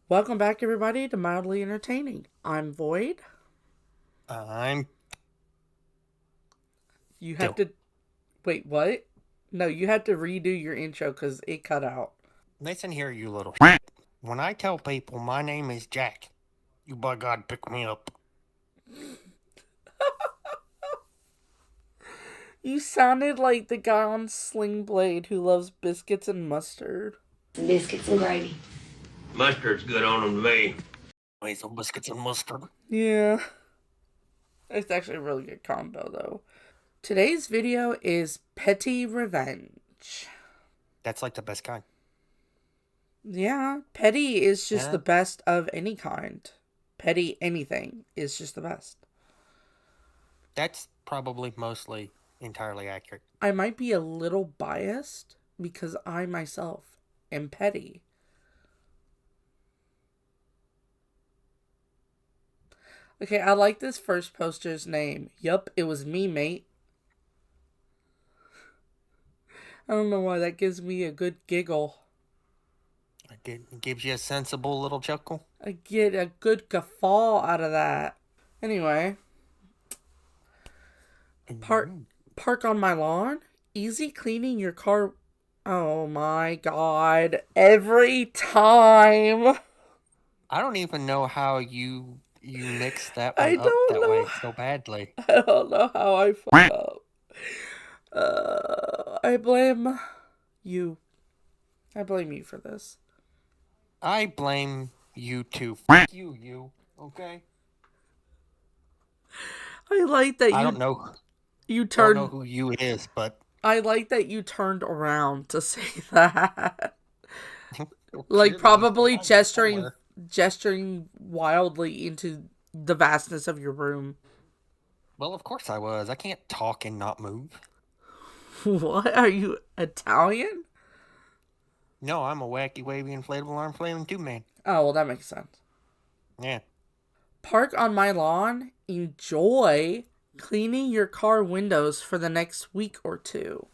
Welcome back, everybody, to Mildly Entertaining. I'm Void. I'm You have Dill. to. Wait, what? No, you had to redo your intro because it cut out. Listen here, you little When I tell people my name is Jack, you by God pick me up. You sounded like the guy on Sling Blade who loves biscuits and mustard. Biscuits and gravy. Mustard's good on them to me. Wait, some biscuits and mustard. Yeah. It's actually a really good combo, though. Today's video is Petty Revenge. That's like the best kind. Yeah, petty is just the Yeah, best of any kind. Petty anything is just the best. that's probably mostly entirely accurate. I might be a little biased because I myself am petty. Okay, I like this first poster's name. Yup, it was me, mate. I don't know why that gives me a good giggle. It gives you a sensible little chuckle. I get a good guffaw out of that. Anyway, park Mhm. park on my lawn. Easy cleaning your car. Oh my god. Every time. I don't even know how you mix that I one up don't that know. way so badly. I don't know how I fuck up. I blame you. I blame you for this. I blame you too. You. Okay. I like that I don't you know. you Don't know turned. who you is, but I like that you turned around to say that. well, Like clearly he's probably behind me gesturing wildly into the vastness of your room. Well, of course I was. I can't talk and not move. What are you, Italian? No, I'm a wacky, wavy, inflatable arm flailing tube man. Oh, well, that makes sense. Yeah. Park on my lawn. Enjoy cleaning your car windows for the next week or two.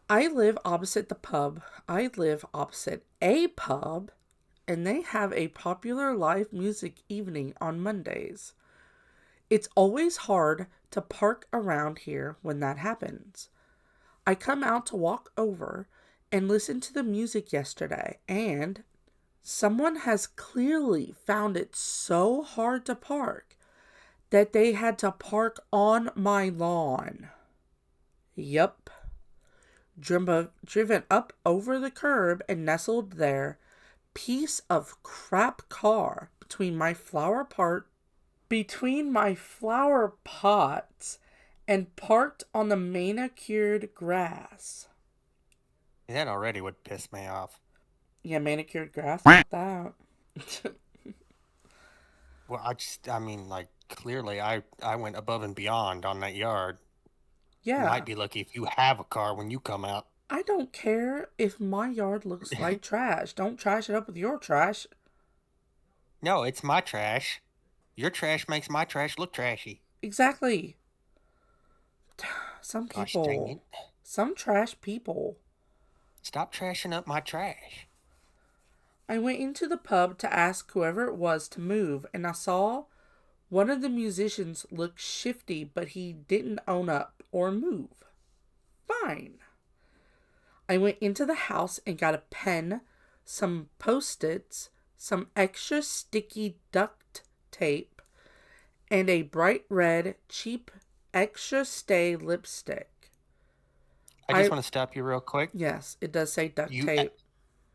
I live opposite the pub. I live opposite a pub, and they have a popular live music evening on Mondays. It's always hard to park around here when that happens. I come out to walk over and listen to the music yesterday, and someone has clearly found it so hard to park that they had to park on my lawn. Yup. Driven up over the curb and nestled there, piece of crap car between my flower pots and parked on the manicured grass. That already would piss me off. Yeah, manicured grass like that. Well, I mean, like, clearly I went above and beyond on that yard. Yeah, Might be lucky if you have a car when you come out. I don't care if my yard looks like trash. Don't trash it up with your trash. No, it's my trash. Your trash makes my trash look trashy. Exactly. Some Gosh dang people, it. some trash people. Stop trashing up my trash. I went into the pub to ask whoever it was to move, and I saw one of the musicians look shifty, but he didn't own up or move. Fine. I went into the house and got a pen, some post-its, some extra sticky duct tape, and a bright red, cheap, extra stay lipstick. I just I, want to stop you real quick. yes, it does say duct You, tape.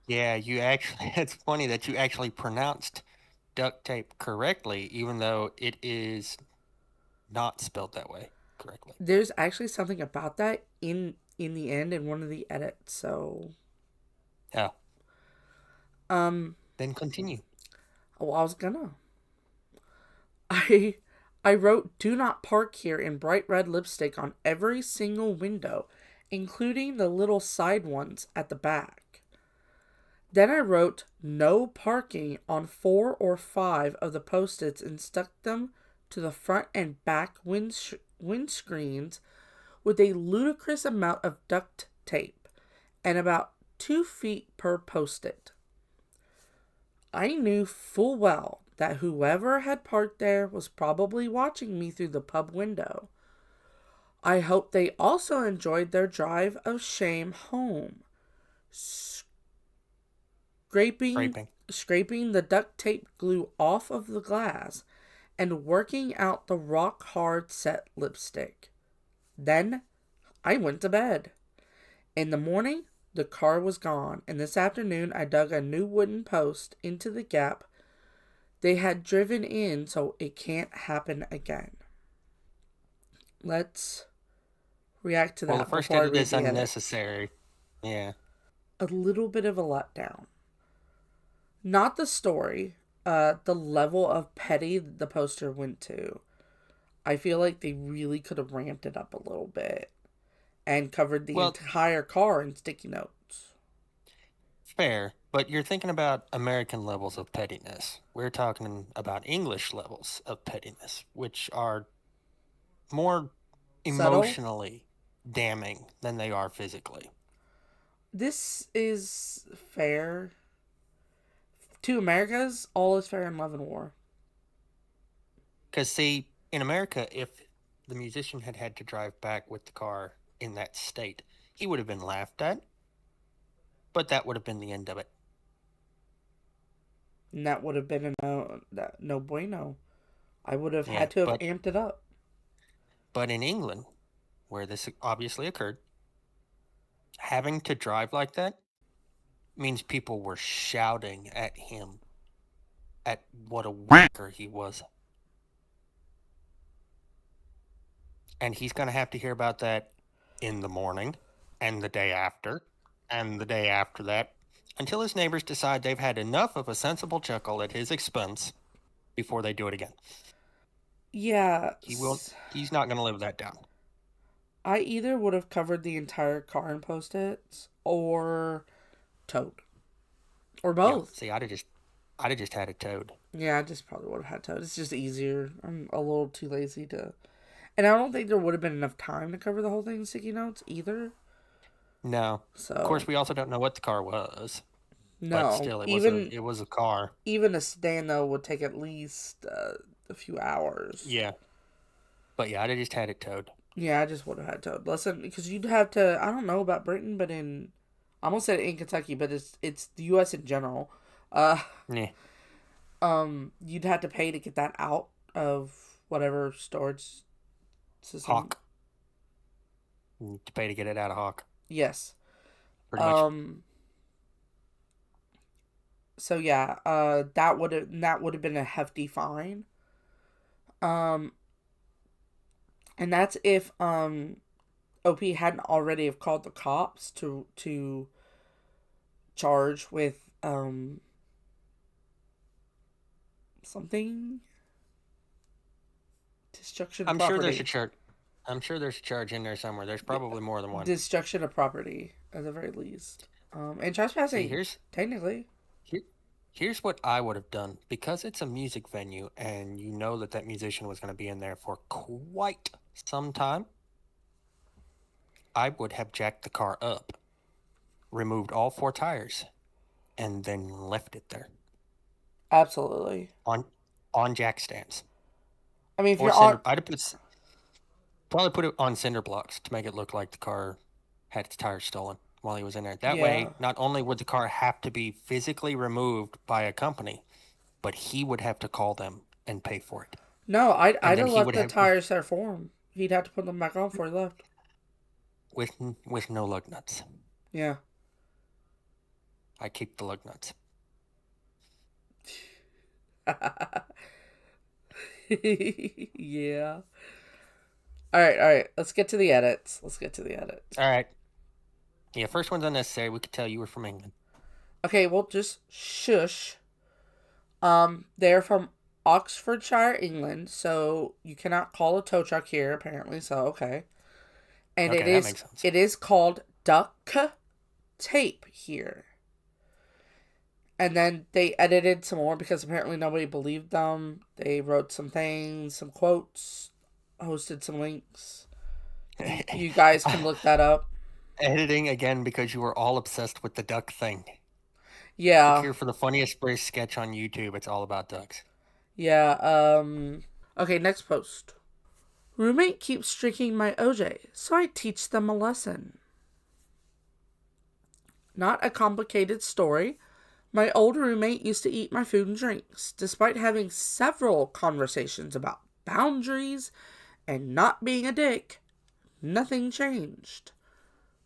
yeah, you actually, it's funny that you actually pronounced duct tape correctly, even though it is not spelled that way correctly. There's actually something about that in the end in one of the edits, so Yeah. um Then continue. I was gonna. I I wrote "Do not park here" in bright red lipstick on every single window, including the little side ones at the back. Then I wrote "No parking" on 4 or 5 of the post-its and stuck them to the front and back windscreens with a ludicrous amount of duct tape and about 2 feet per post-it. I knew full well that whoever had parked there was probably watching me through the pub window. I hoped they also enjoyed their drive of shame home, scraping Scraping. scraping the duct tape glue off of the glass and working out the rock hard set lipstick. Then I went to bed. In the morning, the car was gone, and this afternoon I dug a new wooden post into the gap they had driven in so it can't happen again. Let's react to Well, the that first before I edit read is the edit. unnecessary. Yeah. A little bit of a letdown. Not the story, the level of petty the poster went to. I feel like they really could have ramped it up a little bit and covered the Well, entire car in sticky notes. fair, but you're thinking about American levels of pettiness. We're talking about English levels of pettiness, which are more Subtle. emotionally damning than they are physically. This is fair. To America's, all is fair in love and war. Because, see, in America, if the musician had had to drive back with the car in that state, he would have been laughed at, but that would have been the end of it. And that would have been a no bueno. I would have Yeah, had to have amped it up. but in England, where this obviously occurred, having to drive like that means people were shouting at him at what a wanker he was. And he's going to have to hear about that in the morning and the day after and the day after that until his neighbors decide they've had enough of a sensible chuckle at his expense before they do it again. Yeah. He's not going to live that down. I either would have covered the entire car in post-its or towed. Or both. Yeah, see, I'd have just had it towed. Yeah, I just probably would have had towed. It's just easier. I'm a little too lazy to. And I don't think there would have been enough time to cover the whole thing in sticky notes either. No. So. Of course, we also don't know what the car was. No. But still, it was a car. Even a sedan, though, would take at least a few hours. Yeah. But yeah, I'd have just had it towed. Yeah, I just would have had towed. Listen, because you'd have to. I don't know about Britain, but I almost said in Kentucky, but it's the U.S. in general. Yeah. You'd have to pay to get that out of whatever storage system. Hawk. You to pay to get it out of Hawk. Yes. Pretty much. So yeah, that would have been a hefty fine. And that's if OP hadn't already have called the cops to charge with something, destruction of property. I'm sure there's a charge in there somewhere. There's probably more than one. Destruction of property at the very least. And trespassing. See, technically. Here's what I would have done. Because it's a music venue and you know that musician was going to be in there for quite some time, I would have jacked the car up, removed all 4 tires, and then left it there. Absolutely. On jack stands. I mean, if or you're cinder, I'd have probably put it on cinder blocks to make it look like the car had its tires stolen while he was in there. That way, not only would the car have to be physically removed by a company, but he would have to call them and pay for it. No, I'd have left the tires there for him. He'd have to put them back on before he left. With no lug nuts. Yeah. I keep the lug nuts. Yeah. All right. Let's get to the edits. All right. Yeah, first one's unnecessary. We could tell you were from England. Okay, well, just shush. They're from Oxfordshire, England, so you cannot call a tow truck here, apparently, so okay. And okay, that makes sense. It is called duct tape here. And then they edited some more because apparently nobody believed them. They wrote some things, some quotes, hosted some links. You guys can look that up. Editing again because you were all obsessed with the duck thing. Look Yeah. here for the funniest British sketch on YouTube. It's all about ducks. Yeah. Okay, next post. Roommate keeps drinking my OJ, so I teach them a lesson. Not a complicated story. My old roommate used to eat my food and drinks. Despite having several conversations about boundaries and not being a dick, nothing changed.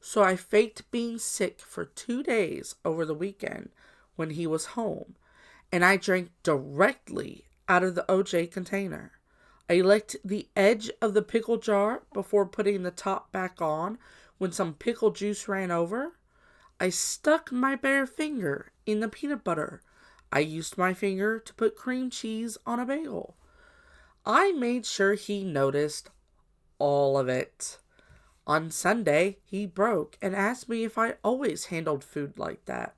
So I faked being sick for 2 days over the weekend when he was home, and I drank directly out of the OJ container. I licked the edge of the pickle jar before putting the top back on when some pickle juice ran over. I stuck my bare finger in the peanut butter. I used my finger to put cream cheese on a bagel. I made sure he noticed all of it. On Sunday, he broke and asked me if I always handled food like that.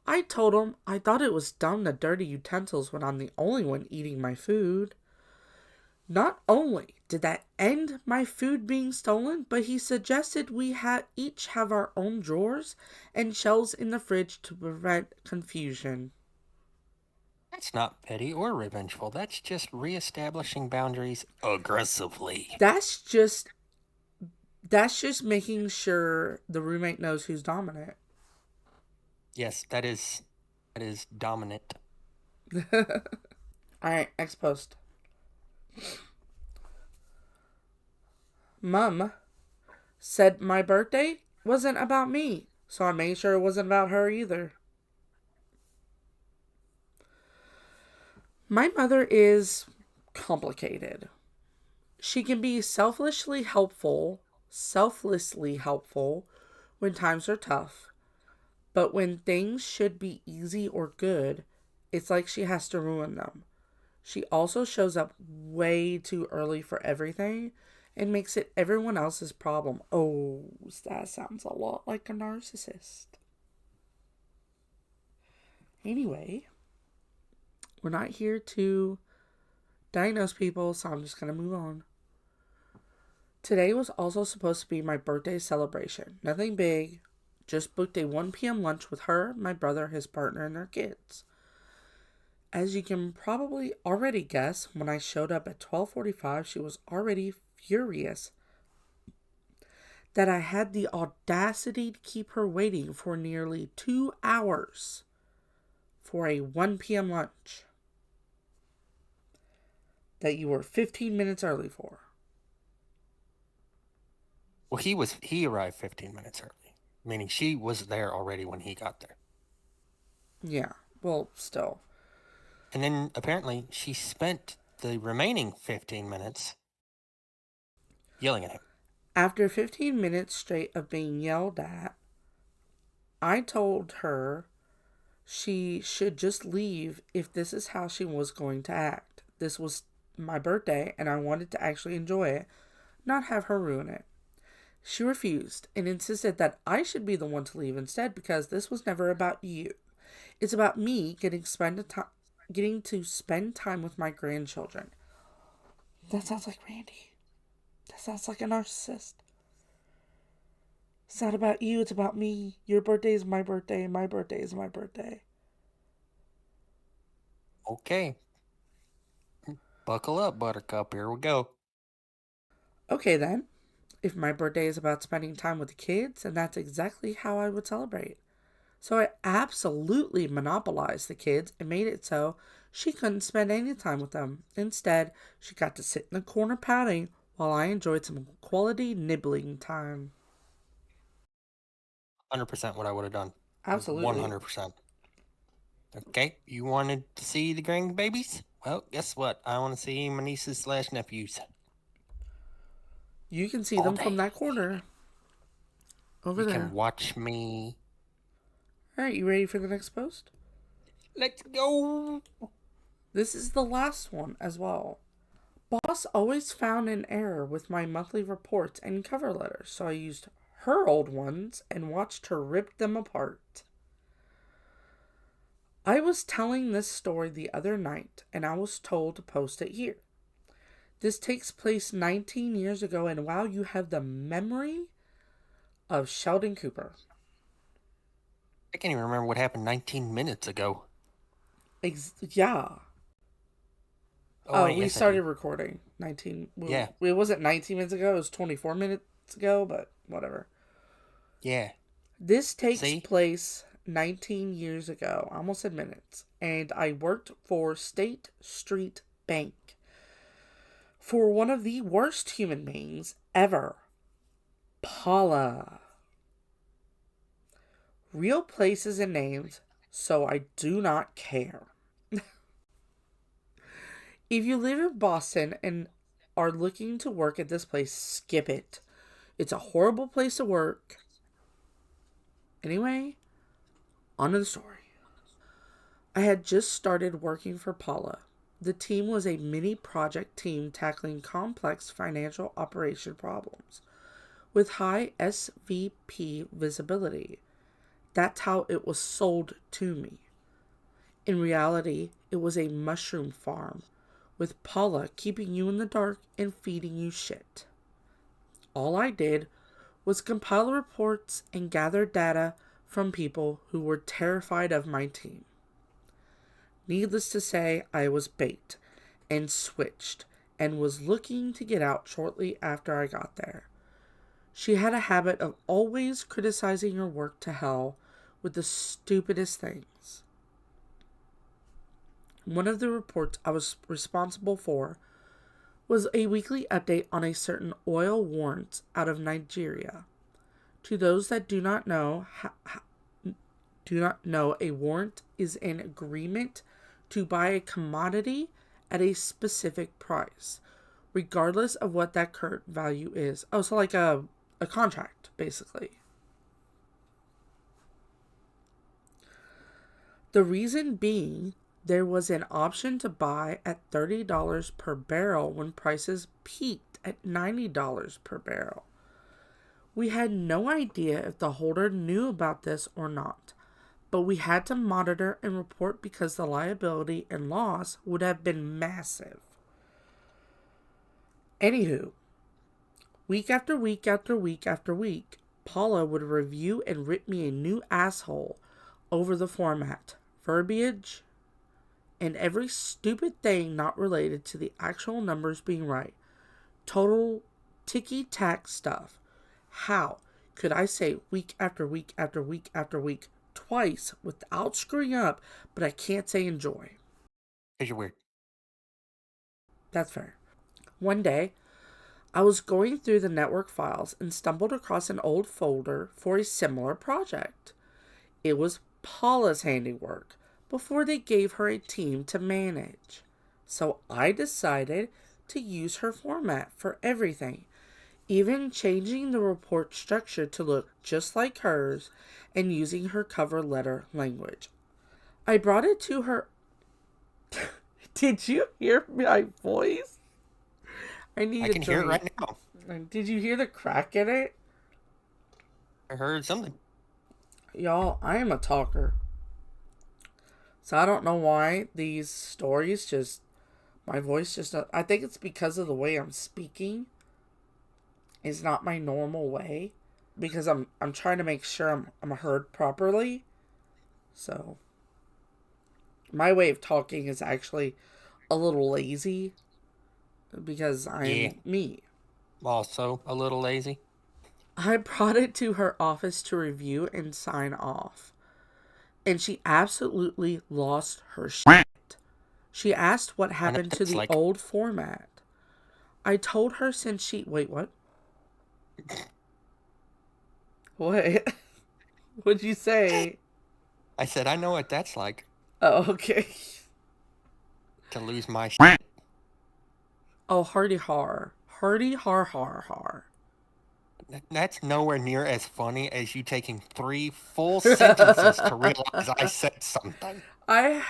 I told him I thought it was dumb to dirty utensils when I'm the only one eating my food. Not only did that end my food being stolen, but he suggested we each have our own drawers and shelves in the fridge to prevent confusion. That's not petty or revengeful. That's just reestablishing boundaries aggressively. That's just making sure the roommate knows who's dominant. Yes, that is dominant. Alright, next post. Mum said my birthday wasn't about me, so I made sure it wasn't about her either. My mother is complicated. She can be selflessly helpful when times are tough, but when things should be easy or good, it's like she has to ruin them. She also shows up way too early for everything and makes it everyone else's problem. Oh, that sounds a lot like a narcissist. Anyway, we're not here to diagnose people, so I'm just going to move on. Today was also supposed to be my birthday celebration. Nothing big, just booked a 1 p.m. lunch with her, my brother, his partner, and their kids. As you can probably already guess, when I showed up at 12:45, she was already furious that I had the audacity to keep her waiting for nearly 2 hours for a 1 p.m. lunch that you were 15 minutes early for. Well, he arrived 15 minutes early, meaning she was there already when he got there. Yeah, well, still. And then apparently she spent the remaining 15 minutes yelling at him. After 15 minutes straight of being yelled at, I told her she should just leave if this is how she was going to act. This was my birthday and I wanted to actually enjoy it, not have her ruin it. She refused and insisted that I should be the one to leave instead because this was never about you. It's about me getting to spend time with my grandchildren. That sounds like Randy. That sounds like a narcissist. It's not about you, it's about me. Your birthday is my birthday, and my birthday is my birthday. Okay. Buckle up, Buttercup. Here we go. Okay then. If my birthday is about spending time with the kids, and that's exactly how I would celebrate. So I absolutely monopolized the kids and made it so she couldn't spend any time with them. Instead, she got to sit in the corner pouting while I enjoyed some quality nibbling time. 100% what I would have done. Absolutely. 100%. Okay, you wanted to see the grandbabies? Well, guess what? I want to see my nieces / nephews. You can see All them day. from that corner. Over You there. can watch me. Alright, you ready for the next post? Let's go. This is the last one as well. Boss always found an error with my monthly reports and cover letters, so I used her old ones and watched her rip them apart. I was telling this story the other night, and I was told to post it here. This takes place 19 years ago, and wow, you have the memory of Sheldon Cooper. I can't even remember what happened 19 minutes ago. Yeah. Oh, Oh, wait, we yes, I started do. recording 19. Well, Yeah, it wasn't 19 minutes ago, it was 24 minutes ago, but whatever. yeah. This takes See? place 19 years ago. I almost said minutes. And I worked for State Street Bank for one of the worst human beings ever, Paula. Real places and names, so I do not care. If you live in Boston and are looking to work at this place, skip it. It's a horrible place to work. Anyway, on to the story. I had just started working for Paula. The team was a mini project team tackling complex financial operation problems with high SVP visibility. That's how it was sold to me. In reality, it was a mushroom farm with Paula keeping you in the dark and feeding you shit. All I did was compile reports and gather data from people who were terrified of my team. Needless to say, I was bait and switched and was looking to get out shortly after I got there. She had a habit of always criticizing her work to hell with the stupidest things. One of the reports I was responsible for was a weekly update on a certain oil warrant out of Nigeria. To those that do not know, a warrant is an agreement to buy a commodity at a specific price, regardless of what that current value is. Oh, so like a contract, basically. The reason being, there was an option to buy at $30 per barrel when prices peaked at $90 per barrel. We had no idea if the holder knew about this or not, but we had to monitor and report because the liability and loss would have been massive. Anywho, week after week after week after week, Paula would review and rip me a new asshole over the format, verbiage, and every stupid thing not related to the actual numbers being right. Total ticky-tack stuff. How could I say week after week after week after week twice without screwing up, but I can't say enjoy? Because you're weird. That's fair. One day, I was going through the network files and stumbled across an old folder for a similar project. It was Paula's handiwork before they gave her a team to manage. So I decided to use her format for everything, even changing the report structure to look just like hers and using her cover letter language. I brought it to her. Did you hear my voice? I need I a can hear it drink. right now. Did you hear the crack in it? I heard something. Y'all, I am a talker. So I don't know why these stories just, my voice just, I think it's because of the way I'm speaking. It's not my normal way. Because I'm trying to make sure I'm heard properly. So my way of talking is actually a little lazy because Yeah. I'm me. Also a little lazy. I brought it to her office to review and sign off. And she absolutely lost her shit. She asked what I know happened what to that's the like. old format. I told her since she. Wait, what? What? What'd you say? I said, I know what that's like. Oh, okay. To lose my shit. Oh, hardy har. Hardy har har har. That's nowhere near as funny as you taking 3 full sentences to realize I said something. I.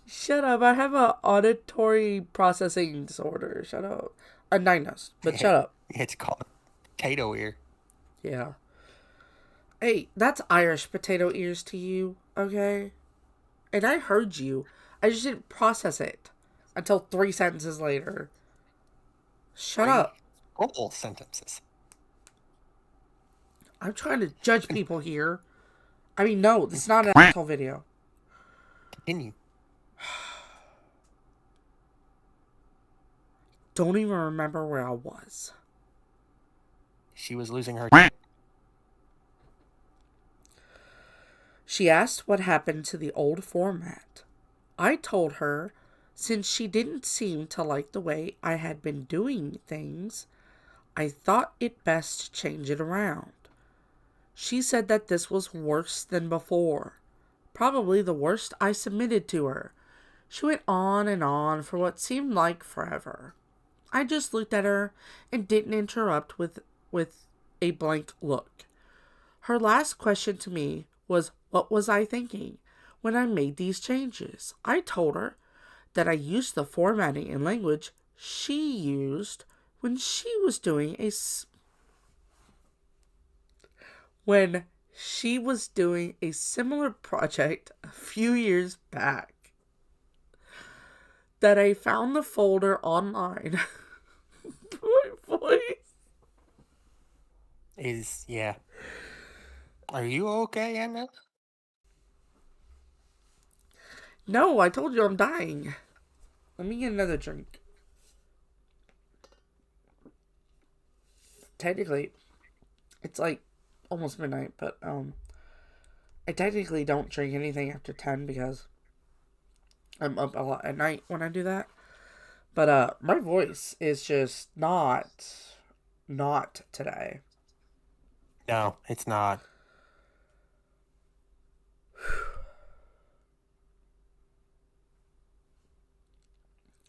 Shut up. I have a auditory processing disorder. Shut up. A diagnosed, but shut up. It's called potato ear. Yeah. Hey, that's Irish potato ears to you, okay? And I heard you. I just didn't process it until 3 sentences later. Shut 3 up. full sentences. I'm trying to judge people here. I mean, no, it's not an asshole video. Continue. Don't even remember where I was. She was losing her. She asked what happened to the old format. I told her, since she didn't seem to like the way I had been doing things, I thought it best to change it around. She said that this was worse than before. Probably the worst I submitted to her. She went on and on for what seemed like forever. I just looked at her and didn't interrupt with a blank look. Her last question to me was, what was I thinking when I made these changes? I told her that I used the formatting and language she used when she was doing a similar project a few years back. That I found the folder online. My voice. Yeah. Are you okay, Anna? No, I told you I'm dying. Let me get another drink. Technically, it's like almost midnight, but I technically don't drink anything after 10 because I'm up a lot at night when I do that. But my voice is just not today. No, it's not.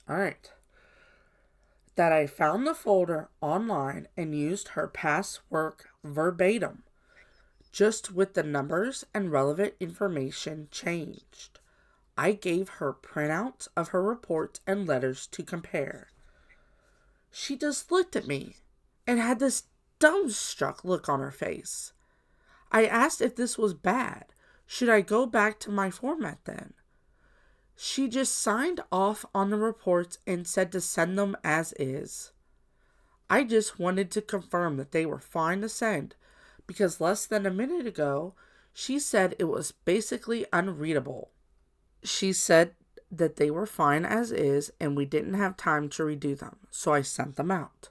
Alright. That I found the folder online and used her past work verbatim, just with the numbers and relevant information changed. I gave her printouts of her report and letters to compare. She just looked at me and had this dumbstruck look on her face. I asked if this was bad. Should I go back to my format then? She just signed off on the reports and said to send them as is. I just wanted to confirm that they were fine to send, because less than a minute ago, she said it was basically unreadable. She said that they were fine as is and we didn't have time to redo them, so I sent them out.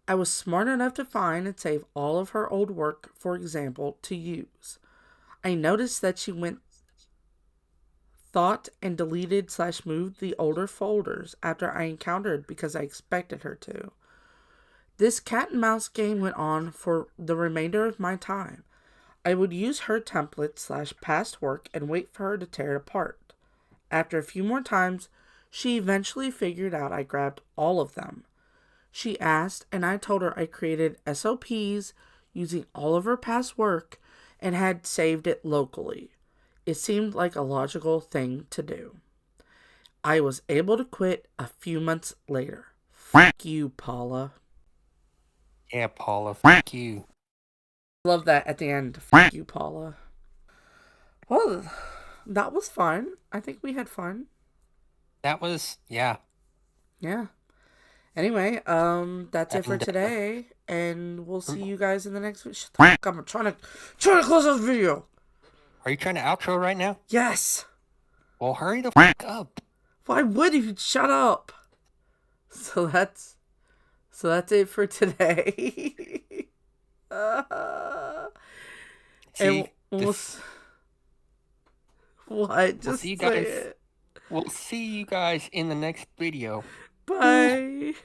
I was smart enough to find and save all of her old work, for example, to use. I noticed that she thought and deleted/moved the older folders after I encountered because I expected her to. This cat and mouse game went on for the remainder of my time. I would use her template/past work and wait for her to tear it apart. After a few more times, she eventually figured out I grabbed all of them. She asked, and I told her I created SOPs using all of her past work and had saved it locally. It seemed like a logical thing to do. I was able to quit a few months later. Fuck you, Paula. Yeah, Paula, fuck you. Love that at the end. Fuck you, Paula. Well, that was fun. I think we had fun. That was, yeah. Yeah. Anyway, that's it for today, and we'll see you guys in the next video. Shut the fuck up, I'm trying to close this video. Are you trying to outro right now? Yes. Well, hurry the fuck up. Why would you shut up? So that's it for today. See, what? Just say it. We'll see you guys in the next video. Bye.